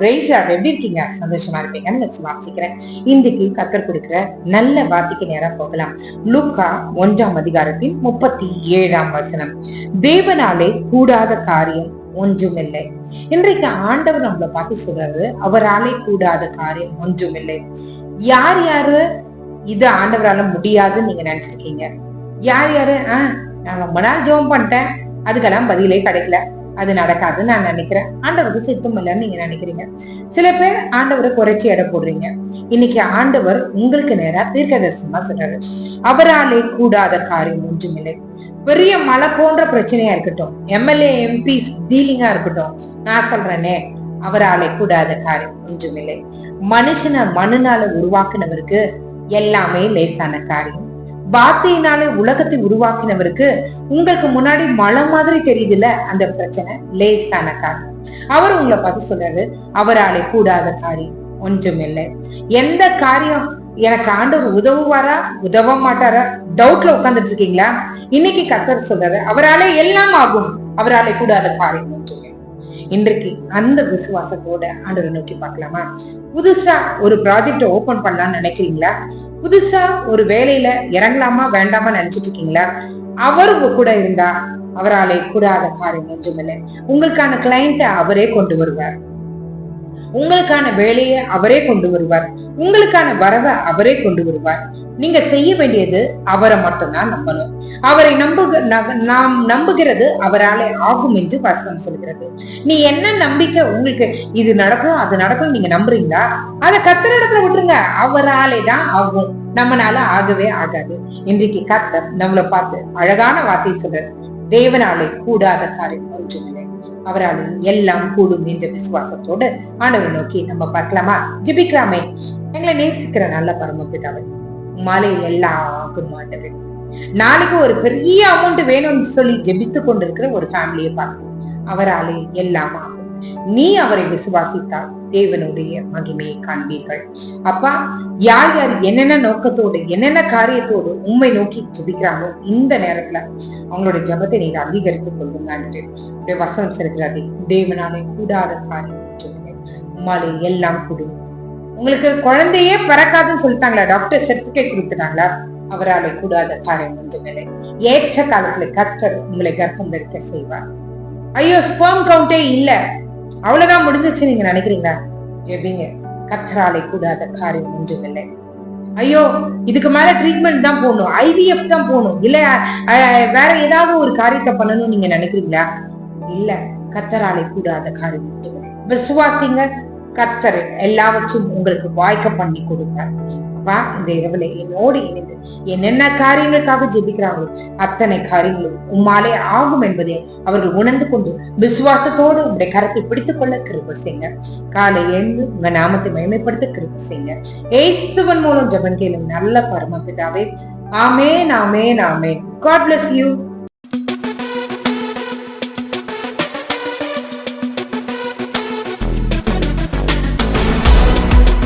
எப்படி இருக்கீங்க? சந்தோஷமா இருப்பீங்கன்னு விசுவாசிக்கிறேன். இன்றைக்கு கர்த்தர் கொடுக்கிற நல்ல வார்த்தைக்கு நேரா போகலாம். லூக்கா 1:37 தேவனாலே கூடாத காரியம் ஒன்றுமில்லை. இன்றைக்கு ஆண்டவர் நம்மளை பார்த்து சொல்றாரு, அவராலே கூடாத காரியம் ஒன்றுமில்லை. யார் யாரு இது ஆண்டவரால முடியாதுன்னு நீங்க நினைச்சிருக்கீங்க? யார் யாரு நான் ரொம்ப நாள் ஜெபம் பண்ணிட்டேன், அதுக்கெல்லாம் பதிலே கிடைக்கல, அது நடக்காதுன்னு நான் நினைக்கிறேன், ஆண்டவருக்கு சித்தம் இல்லைன்னு நீங்க நினைக்கிறீங்க. சில பேர் ஆண்டவரை குறைச்சி எடை போடுறீங்க. இன்னைக்கு ஆண்டவர் உங்களுக்கு நேரா தீர்க்கதரிசனமா சொல்றாரு, அவராலே கூடாத காரியம் ஒன்றுமில்லை. பெரிய மலை போன்ற பிரச்சனையா இருக்கட்டும், எம்எல்ஏ எம்பி டீலிங்கா இருக்கட்டும், நான் சொல்றேனே, அவராலே கூடாத காரியம் ஒன்றுமில்லை. மனுஷனை மண்ணுனால உருவாக்குனவருக்கு எல்லாமே லேசான காரியம். வார்த்தையினாலே உலகத்தை உருவாக்கினவருக்கு உங்களுக்கு முன்னாடி மலை மாதிரி தெரியுதுல, அந்த பிரச்சனை லேசான காரியம். அவர் உங்களை பார்த்து சொல்றாரு, அவராலே கூடாத காரியம் ஒன்றுமில்லை. எந்த காரியம் எனக்கு ஆண்டவர் உதவுவாரா உதவ மாட்டாரா டவுட்ல உட்கார்ந்துட்டு இருக்கீங்களா? இன்னைக்கு கர்த்தர் சொல்றாரு, அவராலே எல்லாம் ஆகும், அவராலே கூடாத காரியம் ஒன்றுமில்லை. இன்றைக்கு அந்த விசுவாசத்தோட ஆண்டவரை நோக்கி பார்க்கலாமா? புதுசா ஒரு ப்ராஜெக்ட் ஓபன் பண்ணலாம்னு நினைக்கிறீங்களா? புதுசா ஒரு வேலையில இறங்கலாமா வேண்டாமா நினைச்சிட்டு இருக்கீங்களா? அவர் உங்க கூட இருந்தா அவராலே கூடாத காரியம் ஒன்றுமில்லை. உங்களுக்கான கிளையண்ட அவரே கொண்டு வருவார், உங்களுக்கான வேலையை அவரே கொண்டு வருவார், உங்களுக்கான வரவை அவரே கொண்டு வருவார். நீங்க செய்ய வேண்டியது அவரை மட்டும்தான் நம்பணும். அவரை நாம் நம்புகிறது அவராலே ஆகும் என்று வசனம் சொல்கிறது. நீ என்ன நம்பிக்கை உங்களுக்கு இது நடக்கும் அது நடக்கும் நீங்க நம்புறீங்களா? அதை கர்த்தர் இடத்துல விட்டுருங்க, அவராலே தான் ஆகும், நம்மளால ஆகவே ஆகாது. இன்றைக்கு கர்த்தர் நம்மளை பார்த்து அழகான வார்த்தை சொல்றாரு, தேவனாலே கூடாத காரியம் ஒன்றுமில்லை, அவரால் எல்லாம் கூடும் என்ற விசுவாசத்தோடு ஆண்டவரை நோக்கி நம்ம பார்க்கலாமா? ஜெபிக்கலாமே. எங்களை நேசிக்கிற நல்ல பரமபிதாவே, மாலை எல்லாம் ஆகும் ஆண்டவர். நாளைக்கு ஒரு பெரிய அமௌண்ட் வேணும்னு சொல்லி ஜெபித்து கொண்டிருக்கிற ஒரு ஃபேமிலியை பார்க்கணும், அவராலே எல்லாம் ஆகும். நீ அவரை விசுவாசித்தால் தேவனுடைய மகிமையை காண்பீர்கள். அப்பா, யார் யார் என்னென்ன நோக்கத்தோடு என்னென்ன காரியத்தோடு உண்மை நோக்கி ஜெபிக்கிறாங்களோ இந்த நேரத்துல அவங்களோட ஜெபத்தை நீங்க அங்கீகரித்துக் கொள்ளுங்க. வசனம் சொல்கிறது, தேவனாலே கூடாத காரியம் உம்மாலே எல்லாம் கூடும். உங்களுக்கு குழந்தையே பிறக்காதுன்னு சொல்லிட்டாங்களா? டாக்டர் சர்டிபிகேட் கொடுத்துட்டாங்களா? அவராலே கூடாத காரியம் ஒன்றுமில்லை. ஏற்ற காலத்துல கர்த்தர் உங்களை கர்ப்பம் தரிக்க செய்வார். ஐயோ, ஸ்பெர்ம் கவுண்டே இல்ல, அவ்வளவுதான் முடிஞ்சிச்சு நீங்க நினைக்கிறீங்களா? ஜெபிங்க, கர்த்தராலே கூடாத காரியம் ஒன்றுமில்லை. ஐயோ, இதுக்கு மேல ட்ரீட்மெண்ட் தான் போகணும், ஐவிஎஃப் தான் போகணும், இல்ல வேற ஏதாவது ஒரு காரியத்தை பண்ணணும்னு நீங்க நினைக்கிறீங்களா? இல்ல, கர்த்தராலே கூடாத காரியம் ஒன்றுமில்லை. விசுவாசிங்க, கர்த்தர் எல்லாவற்றும் உங்களுக்கு வாய்க்க பண்ணி கொடுப்பார். அப்பா, இந்த இரவுல என்னோடு இணைந்து என்னென்ன காரியங்களுக்காக ஜெபிக்கிறாங்களோ அத்தனை காரியங்களும் உம்மாலே ஆகும் என்பதை அவர்கள் உணர்ந்து கொண்டு விசுவாசத்தோடு உங்களுடைய கரத்தை பிடித்துக் கொள்ள கிருபை செய்யுங்க. காலை எழுந்து உங்க நாமத்தை மகிமைப்படுத்த கிருபை செய்யுங்க. இயேசுவின் மூலம் ஜெபம் கேளுங்க நல்ல பரமபிதாவே. ஆமென், ஆமென், ஆமென். God bless you.